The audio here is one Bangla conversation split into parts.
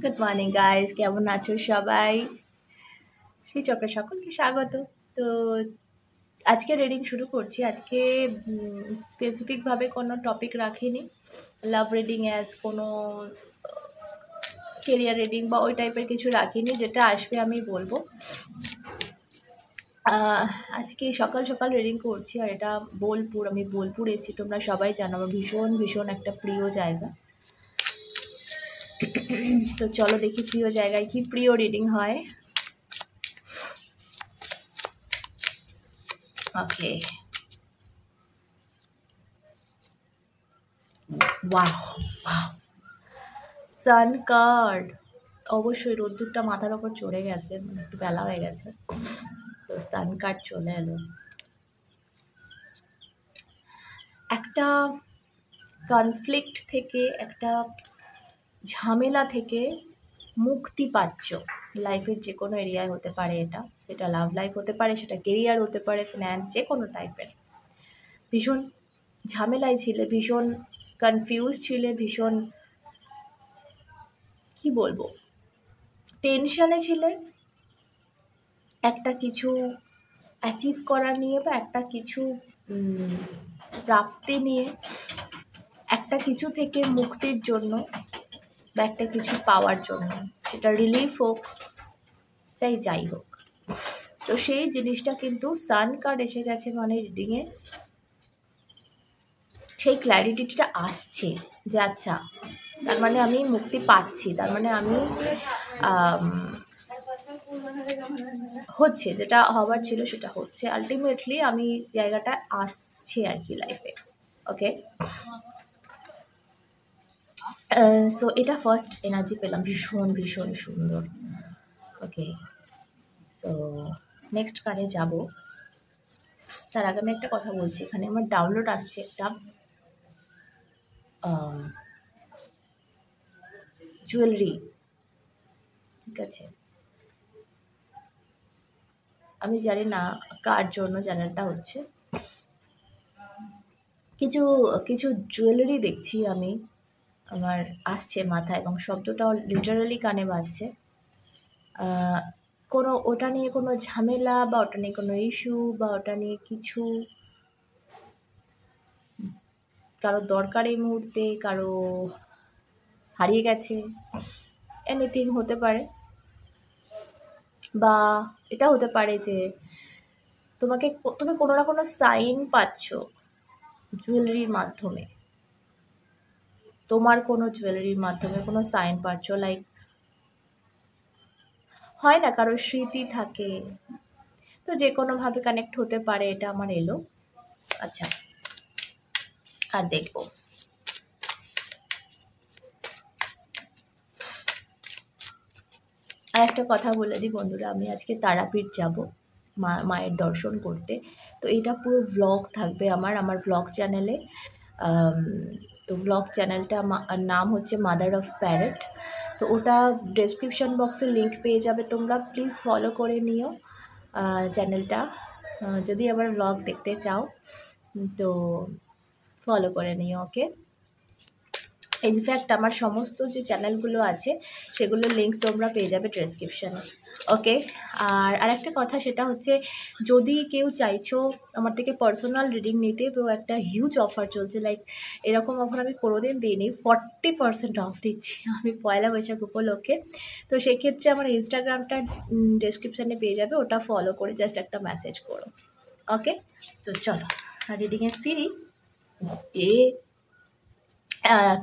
গুড মর্নিং গাইস, কেমন আছো সবাই? সেই চক্রে সকলকে স্বাগত। তো আজকে রিডিং শুরু করছি। আজকে স্পেসিফিকভাবে কোনো টপিক রাখিনি। লাভ রিডিং অ্যাজ কোনো কেরিয়ার রিডিং বা ওই টাইপের কিছু রাখিনি, যেটা আসবে আমি বলবো। আজকে সকাল সকাল রিডিং করছি, আর এটা বোলপুর। আমি বোলপুর এসেছি, তোমরা সবাই জানো আমার ভীষণ ভীষণ একটা প্রিয় জায়গা। তো চলো দেখি প্রিয় জায়গায় কি প্রিয় রিডিং হয়। ওকে, ওয়াও, সান কার্ড। অবশ্যই রোদ্দুরটা মাথার ওপর চড়ে গেছে, মানে একটু বেলা হয়ে গেছে, তো সান কার্ড চলে এলো। একটা কনফ্লিক্ট থেকে, একটা ঝামেলা থেকে মুক্তি পাচ্ছ। লাইফের যে কোনো এরিয়ায় হতে পারে এটা, সেটা লাভ লাইফ হতে পারে, সেটা কেরিয়ার হতে পারে, ফিন্যান্স, যে কোনো টাইপের। ভীষণ ঝামেলায় ছিলে, ভীষণ কনফিউজ ছিলে, ভীষণ কি বলবো, টেনশনে ছিলে একটা কিছু অ্যাচিভ করা নিয়ে, বা একটা কিছু প্রাপ্তি নিয়ে, একটা কিছু থেকে মুক্তির জন্য, বা একটা কিছু পাওয়ার জন্য, সেটা রিলিফ হোক চাই যাই হোক। তো সেই জিনিসটা কিন্তু সান কার্ড এসে গেছে মানে রিডিংয়ে সেই ক্ল্যারিটিটা আসছে যে আচ্ছা, তার মানে আমি মুক্তি পাচ্ছি, তার মানে আমি হচ্ছে যেটা হবার ছিল সেটা হচ্ছে, আলটিমেটলি আমি জায়গাটা আসছে আর কি লাইফে। ওকে, সো এটা ফার্স্ট এনার্জি পেলাম, ভীষণ ভীষণ সুন্দর। ওকে, সো নেক্সট কার্ডে যাব। তার আগে আমি একটা কথা বলছি, এখানে আমার ডাউনলোড আসছে একটা জুয়েলারি, ঠিক আছে? আমি জানি না কার জন্য চ্যানেলটা হচ্ছে। কিছু কিছু জুয়েলারি দেখছি আমি, আমার আসছে মাথায়, এবং শব্দটাও লিটারালি কানে বাজছে। কোনো ওটা নিয়ে কোনো ঝামেলা, বা ওটা নিয়ে কোনো ইস্যু, বা ওটা নিয়ে কিছু কারো দরকার এই মুহূর্তে, কারো হারিয়ে গেছে, এনিথিং হতে পারে। বা এটা হতে পারে যে তুমি কোনো না কোনো সাইন পাচ্ছ জুয়েলারির মাধ্যমে, তোমার কোনো জুয়েলারির মাধ্যমে কোনো সাইন পাচ্ছ। লাইক হয় না, কারো স্মৃতি থাকে, তো যে কোনোভাবে কানেক্ট হতে পারে, এটা আমার এলো। আচ্ছা, আর দেখবো। আর একটা কথা বলে দিই বন্ধুরা, আমি আজকে তারাপীঠ যাব মায়ের দর্শন করতে। তো এটা পুরো ভ্লগ থাকবে আমার ভ্লগ চ্যানেলে। তো ভ্লগ চ্যানেলটা নাম হচ্ছে মাদার অফ প্যারেট। তো ওটা ডেসক্রিপশন বক্সে লিঙ্ক পেয়ে যাবে, তোমরা প্লিজ ফলো করে নিও চ্যানেলটা। যদি আবার ভ্লগ দেখতে চাও তো ফলো করে নিও। ওকে, ইনফ্যাক্ট আমার সমস্ত যে চ্যানেলগুলো আছে সেগুলোর লিঙ্ক তোমরা পেয়ে যাবে ডেসক্রিপশানে। ওকে, আর আরেকটা কথা, সেটা হচ্ছে যদি কেউ চাইছো আমার থেকে পার্সোনাল রিডিং নিতে, তো একটা হিউজ অফার চলছে। লাইক এরকম অফার আমি কোনোদিন দিইনি, 40% অফ দিচ্ছি আমি পয়লা বৈশাখ উপলক্ষে। তো সেক্ষেত্রে আমার ইনস্টাগ্রামটা ডেসক্রিপশানে পেয়ে যাবে, ওটা ফলো করে জাস্ট একটা মেসেজ করো। ওকে, তো চলো রিডিংয়ে ফিরি। এ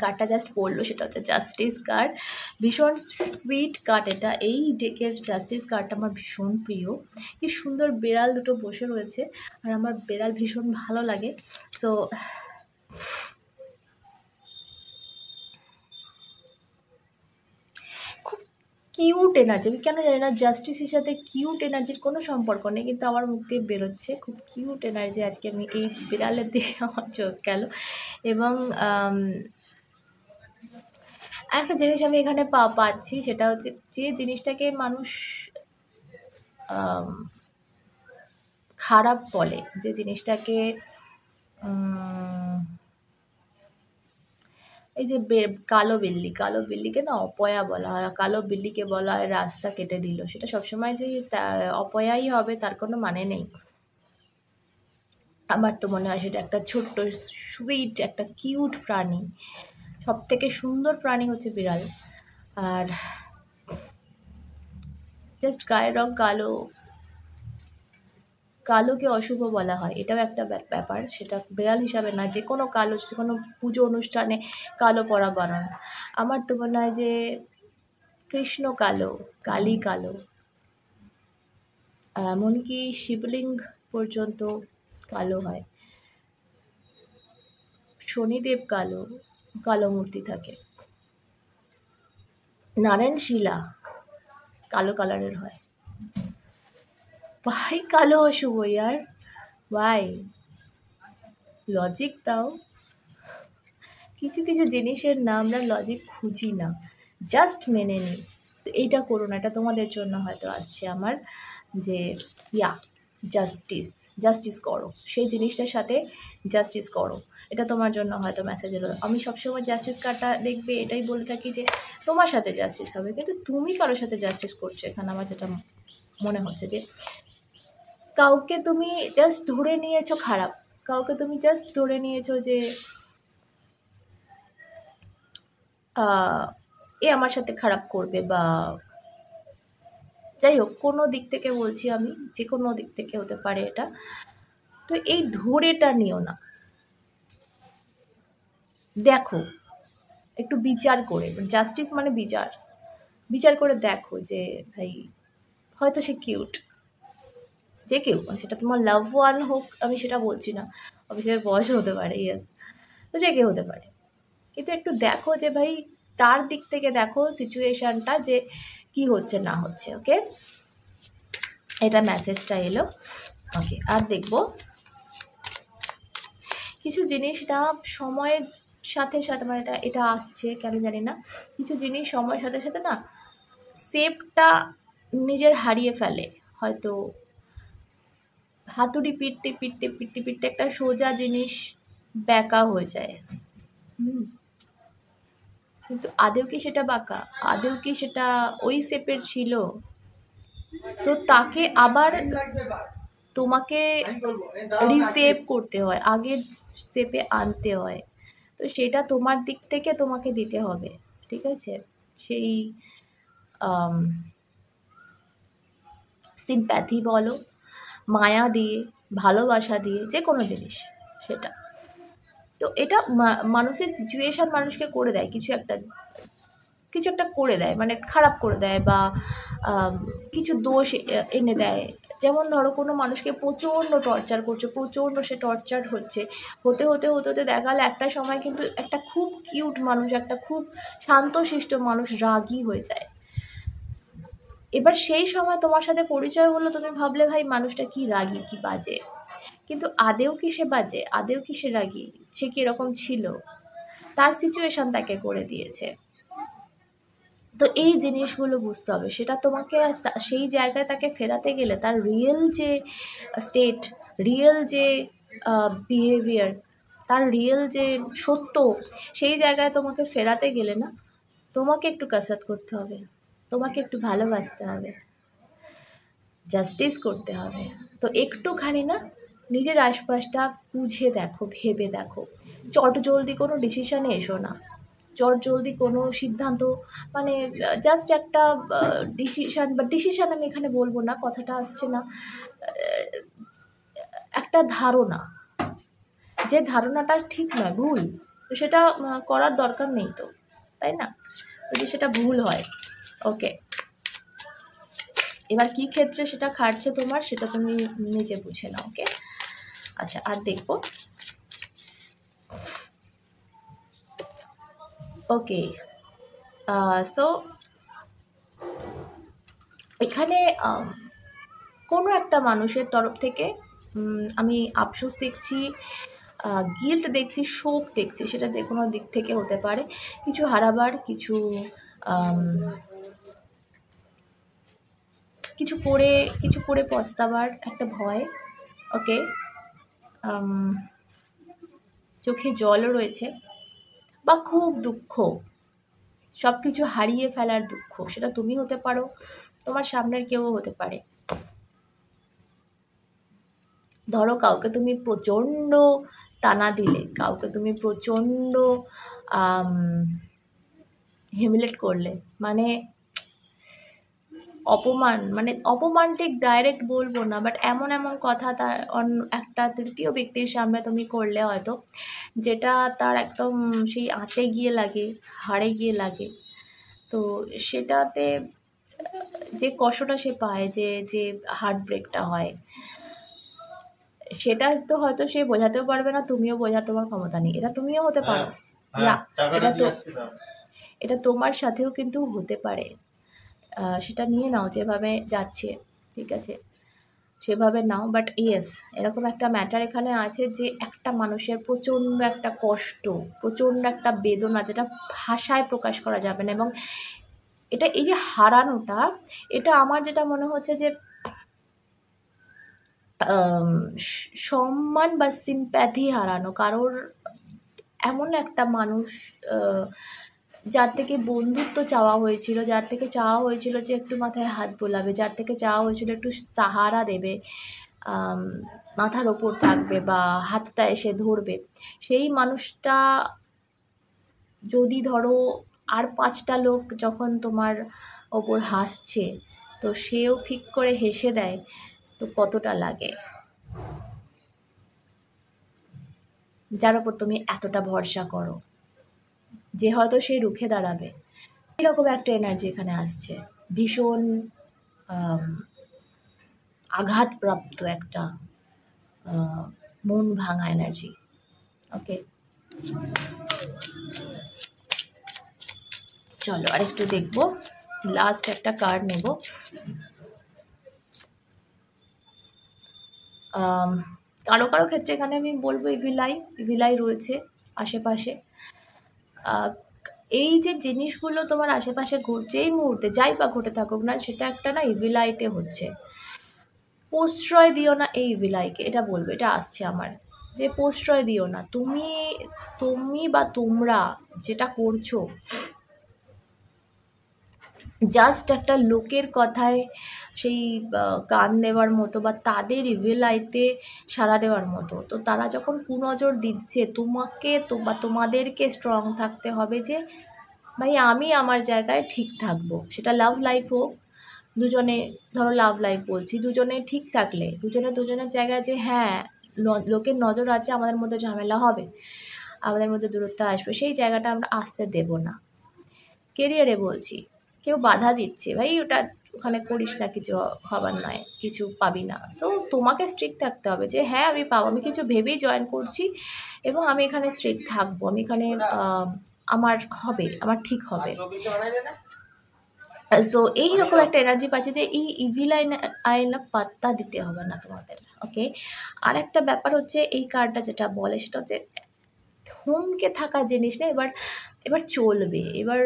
কার্ডটা জাস্ট পড়লো, সেটা হচ্ছে জাস্টিস কার্ড। ভীষণ সুইট কার্ড এটা। এই ডেকের জাস্টিস কার্ডটা আমার ভীষণ প্রিয়। কি সুন্দর বেড়াল দুটো বসে রয়েছে, আর আমার বেড়াল ভীষণ ভালো লাগে। সো খুব কিউট এনার্জি, আমি কেন জানি না জাস্টিসের সাথে কিউট এনার্জির কোনো সম্পর্ক নেই, কিন্তু আমার মুখ দিয়ে বেরোচ্ছে খুব কিউট এনার্জি। আজকে আমি এই বিড়ালের দিকে আমার চোখ গেল। এবং একটা জিনিস আমি এখানে পাচ্ছি, সেটা হচ্ছে যে জিনিসটাকে মানুষ খারাপ বলে, যে জিনিসটাকে এই যে কালো বিল্লি, কালো বিল্লিকে না অপয়া বলা হয়। কালো বিল্লিকে বলা হয় রাস্তা কেটে দিল। সেটা সবসময় যে অপয়াই হবে তার কোনো মানে নেই। আমার তো মনে হয় সেটা একটা ছোট্ট সুইট একটা কিউট প্রাণী। সবথেকে সুন্দর প্রাণী হচ্ছে বিড়াল। আর জাস্ট গায়ের রং কালো, কালোকে অশুভ বলা হয়, এটাও একটা ব্যাপার। সেটা বিড়াল হিসাবে না, যে কোনো কালো, যে কোনো পুজো অনুষ্ঠানে কালো পরা বানানো। আমার তো মনে হয় যে কৃষ্ণ কালো, কালী কালো, এমনকি শিবলিঙ্গ পর্যন্ত কালো হয়। শনিদেব কালো, কালো মূর্তি থাকে। নারায়ণ শিলা কালো কালারের হয়। ভাই কালো অশুভ ইয়ার, ভাই লজিক দাও। কিছু কিছু জিনিসের না আমরা লজিক খুঁজি না, জাস্ট মেনে নিই। তো এইটা করো না, এটা তোমাদের জন্য হয়তো আসছে আমার, যে জাস্টিস, জাস্টিস করো, সেই জিনিসটার সাথে জাস্টিস করো। এটা তোমার জন্য হয়তো মেসেজ এলো। আমি সবসময় জাস্টিস কার্ডটা দেখবে এটাই বলে থাকি যে তোমার সাথে জাস্টিস হবে, কিন্তু তুমি কারোর সাথে জাস্টিস করছো। এখানে আমার যেটা মনে হচ্ছে যে কাউকে তুমি জাস্ট ধরে নিয়েছো খারাপ, কাউকে তুমি জাস্ট ধরে নিয়েছো যে এ আমার সাথে খারাপ করবে, বা যাই হোক কোনো দিক থেকে বলছি আমি, যে কোনো দিক থেকে হতে পারে এটা। তো এই ধরেটা নিও না, দেখো একটু বিচার করে, জাস্টিস মানে বিচার, বিচার করে দেখো যে ভাই হয়তো সে কিউট, যে কেউ, সেটা তোমার লাভ ওয়ান হোক আমি সেটা বলছি না, অফিসের বয়স হতে পারে, ইয়েস, তো যে কেউ হতে পারে, কিন্তু একটু দেখো যে ভাই তার দিক থেকে দেখো সিচুয়েশানটা যে কি হচ্ছে না হচ্ছে। ওকে, এটা মেসেজটা এলো। ওকে, আর দেখবো কিছু জিনিস না সময়ের সাথে সাথে, মানে এটা আসছে কেন জানি না, কিছু জিনিস সময়ের সাথে সাথে না শেপটা নিজের হারিয়ে ফেলে। হয়তো হাতুড়ি পিটতে পিটতে পিটতে পিটতে একটা সোজা জিনিস ব্যাকা হয়ে যায়। কিন্তু আদেও কি সেটা বাঁকা, আদেও কি সেটা ওই শেপের ছিল? তো তাকে আবার তোমাকে রিসেভ করতে হয়, আগের শেপে আনতে হয়। তো সেটা তোমার দিক থেকে তোমাকে দিতে হবে, ঠিক আছে? সেই সিম্প্যাথি বলো, মায়া দিয়ে, ভালোবাসা দিয়ে, যে কোনো জিনিস সেটা। তো এটা মানুষের সিচুয়েশান মানুষকে করে দেয় কিছু একটা করে দেয়, মানে খারাপ করে দেয়, বা কিছু দোষ এনে দেয়। যেমন ধরো কোনো মানুষকে প্রচণ্ড টর্চার করছে, প্রচণ্ড সে টর্চার হচ্ছে, হতে হতে হতে হতে দেখা গেলো একটা সময় কিন্তু একটা খুব কিউট মানুষ, একটা খুব শান্তশিষ্ট মানুষ রাগী হয়ে যায়। এবার সেই সময় তোমার সাথে পরিচয় হলো, তুমি ভাবলে ভাই মানুষটা কি রাগী, কি বাজে, কিন্তু আদেও কি সে বাজে, আদেও কি সে রাগী, সে কি এরকম ছিল? তার সিচুয়েশান তাকে করে দিয়েছে। তো এই জিনিসগুলো বুঝতে হবে, সেটা তোমাকে সেই জায়গায় তাকে ফেরাতে গেলে তার রিয়েল যে স্টেট, রিয়েল যে বিহেভিয়ার, তার রিয়েল যে সত্য, সেই জায়গায় তোমাকে ফেরাতে গেলে না তোমাকে একটু কসরত করতে হবে, তোমাকে একটু ভালোবাসতে হবে, জাস্টিস করতে হবে। তো একটুখানি না নিজের আশপাশটা বুঝে দেখো, ভেবে দেখো, চটজলদি কোনো ডিসিশানে এসো না, চটজলদি কোনো সিদ্ধান্ত, মানে জাস্ট একটা ডিসিশান আমি এখানে বলবো না, কথাটা আসছে না, একটা ধারণা, যে ধারণাটা ঠিক নয়, ভুল, তো সেটা করার দরকার নেই তো, তাই না? যদি সেটা ভুল হয়, ওকে, এবার কী ক্ষেত্রে সেটা খাটছে তোমার, সেটা তুমি নিজে বুঝে নাও। ওকে, আচ্ছা, আর দেখবো। ওকে, সো এখানে কোনো একটা মানুষের তরফ থেকে আমি আফসোস দেখছি, গিল্ট দেখছি, শোক দেখছি, সেটা যে কোনো দিক থেকে হতে পারে। কিছু হারাবার, কিছু করে পস্তাবার একটা ভয়। ওকে, চোখে জলও রয়েছে, বা খুব দুঃখ, সব কিছু হারিয়ে ফেলার দুঃখ, সেটা তুমি হতে পারো, তোমার সামনের কেউ হতে পারে। ধরো কাউকে তুমি প্রচণ্ড টানা দিলে, কাউকে তুমি প্রচণ্ড হিউমিলেট করলে, মানে অপমান, মানে অপমান ঠিক ডাইরেক্ট বলবো না, বাট এমন এমন কথা তার একটা তৃতীয় ব্যক্তির সামনে তুমি করলে হয়তো, যেটা তার একদম সেই আঁতে গিয়ে লাগে, হাড়ে গিয়ে লাগে। তো সেটাতে যে কষ্টটা সে পায়, যে যে হার্ট ব্রেকটা হয়, সেটা তো হয়তো সে বোঝাতেও পারবে না, তুমিও বোঝার তোমার ক্ষমতা নেই। এটা তুমিও হতে পারো, এটা তোমার সাথেও কিন্তু হতে পারে। সেটা নিয়ে নাও যেভাবে যাচ্ছে, ঠিক আছে, সেভাবে নাও। বাট ইয়েস, এরকম একটা ম্যাটার এখানে আছে যে একটা মানুষের প্রচণ্ড একটা কষ্ট, প্রচণ্ড একটা বেদনা, যেটা ভাষায় প্রকাশ করা যাবে না। এবং এটা, এই যে হারানোটা, এটা আমার যেটা মনে হচ্ছে যে সম্মান বা সিম্প্যাথি হারানো, কারোর এমন একটা মানুষ যার থেকে বন্ধুত্ব চাওয়া হয়েছিল, যার থেকে চাওয়া হয়েছিল যে একটু মাথায় হাত বোলাবে, যার থেকে চাওয়া হয়েছিল একটু সাহারা দেবে, মাথার ওপর থাকবে বা হাতটা এসে ধরবে, সেই মানুষটা যদি ধরো আর 5টা লোক যখন তোমার ওপর হাসছে, তো সেও ঠিক করে হেসে দেয়, তো কতটা লাগে, যার ওপর তুমি এতটা ভরসা করো, যে হয়তো সে রুখে দাঁড়াবে। এরকম একটা এনার্জি এখানে আসছে, ভীষণ আঘাতপ্রাপ্ত একটা মন ভাঙা এনার্জি। ওকে, চলো আরেকটু দেখবো, লাস্ট একটা কার্ড নেব। কারো কারো ক্ষেত্রে এখানে আমি বলবো ইভিলাই রয়েছে আশেপাশে। এই যে জিনিসগুলো তোমার আশেপাশে ঘটছে এই মুহূর্তে, যাই বা ঘটে থাকুক না, সেটা একটা না ইভিলাইতে হচ্ছে। প্রশ্রয় দিও না এই ইভিলাইকে, এটা বলবো, এটা আসছে আমার, যে প্রশ্রয় দিও না। তুমি বা তোমরা যেটা করছো, জাস্ট একটা লোকের কথায় সেই কান দেওয়ার মতো, বা তাদের ইভিলাইতে সাড়া দেওয়ার মতো। তো তারা যখন কুনজর দিচ্ছে, তোমাকে বা তোমাদেরকে স্ট্রং থাকতে হবে যে ভাই আমি আমার জায়গায় ঠিক থাকবো। সেটা লাভ লাইফ হোক, দুজনে, ধরো লাভ লাইফ বলছি, দুজনে ঠিক থাকলে, দুজনের জায়গায় যে হ্যাঁ লোকের নজর আছে, আমাদের মধ্যে ঝামেলা হবে, আমাদের মধ্যে দূরত্ব আসবে, সেই জায়গাটা আমরা আসতে দেব না। কেরিয়ারে বলছি, কেউ বাধা দিচ্ছে, ভাই ওটা ওখানে করিস না, কিছু হবার নয়, কিছু পাবি না। সো তোমাকে স্ট্রিক্ট থাকতে হবে যে হ্যাঁ আমি পাবো, আমি কিছু ভেবেই জয়েন করছি এবং আমি এখানে স্ট্রিক্ট থাকবো, আমি এখানে আমার হবে, আমার ঠিক হবে। সো এইরকম একটা এনার্জি পাচ্ছে যে এই ইভিল আইনা পাত্তা দিতে হবে না তোমাদের। ওকে, আর একটা ব্যাপার হচ্ছে এই কার্ডটা যেটা বলে সেটা হচ্ছে থমকে থাকা জিনিস না, এবার চলবে। এবার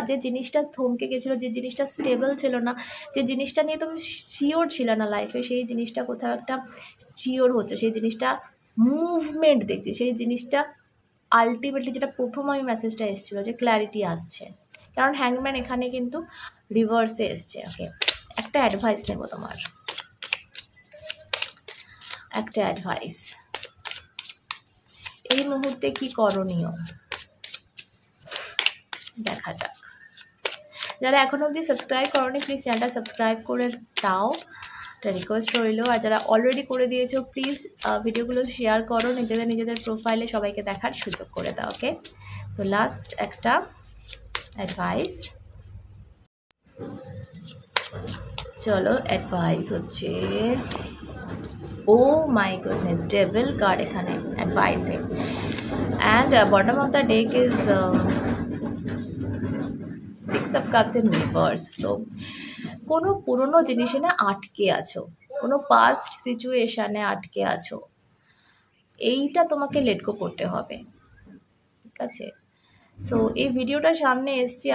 যে জিনিসটা থমকে গেছিলো, যে জিনিসটা স্টেবল ছিল না, যে জিনিসটা নিয়ে তুমি শিওর ছিল না লাইফে, সেই জিনিসটা কোথাও একটা শিওর হচ্ছে, সেই জিনিসটা মুভমেন্ট দেখছি, সেই জিনিসটা আলটিমেটলি, যেটা প্রথম আমি মেসেজটা এসেছিলো যে ক্ল্যারিটি আসছে, কারণ হ্যাংম্যান এখানে কিন্তু রিভার্সে এসছে। ওকে, একটা অ্যাডভাইস নেব তোমার, একটা অ্যাডভাইস, এই মুহূর্তে কি করণীয় দেখা যাক। যারা এখনো অবধি সাবস্ক্রাইব করোনি, প্লিজ চ্যানেলটা সাবস্ক্রাইব করে দাও, একটা রিকোয়েস্ট রইলো। আর যারা অলরেডি করে দিয়েছো, প্লিজ ভিডিওগুলো শেয়ার করো, নিজেদের প্রোফাইলে সবাইকে দেখার সুযোগ করে দাও। ওকে, তো লাস্ট একটা অ্যাডভাইস, চলো অ্যাডভাইস হচ্ছে, oh my goodness, devil card এখানে অ্যাডভাইসে, and bottom of the deck is 6 of Cups in reverse. So কোনো পুরনো জিনিসে না আটকে আছো, কোনো পাস্ট সিচুয়েশানে আটকে আছো, এইটা তোমাকে লেট গো করতে হবে, ঠিক আছে। সো এই ভিডিওটা সামনে এসছে,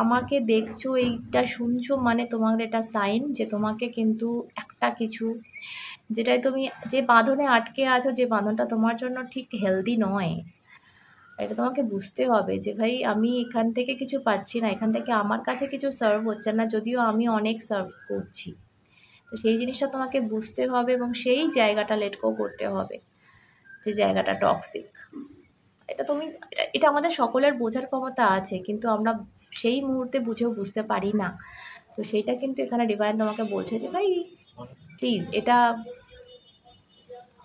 আমাকে দেখছো, এইটা শুনছো, মানে তোমার এটা সাইন যে তোমাকে কিন্তু একটা কিছু, যেটাই তুমি যে বাঁধনে আটকে আছো, যে বাঁধনটা তোমার জন্য ঠিক হেলদি নয়, এটা তোমাকে বুঝতে হবে যে ভাই আমি এখান থেকে কিছু পাচ্ছি না, এখান থেকে আমার কাছে কিছু সার্ভ হচ্ছে না, যদিও আমি অনেক সার্ভ করছি। তো সেই জিনিসটা তোমাকে বুঝতে হবে এবং সেই জায়গাটা লেট গো করতে হবে, যে জায়গাটা টক্সিক। এটা তুমি এটা আমাদের সকলের বোঝার ক্ষমতা আছে, কিন্তু আমরা সেই মুহূর্তে বুঝেও বুঝতে পারি না। তো সেইটা কিন্তু এখানে ডিভাইন তোমাকে বলছে যে ভাই প্লিজ এটা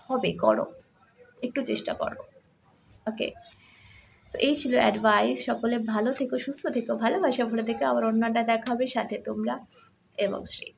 হবে, করো, একটু চেষ্টা করো। ওকে, তো এই ছিল অ্যাডভাইস। সকলে ভালো থেকো, সুস্থ থেকো, ভালোবাসা ভরে থেকো। আবার অন্যটা দেখা হবে, সাথে তোমরা এবং শ্রী।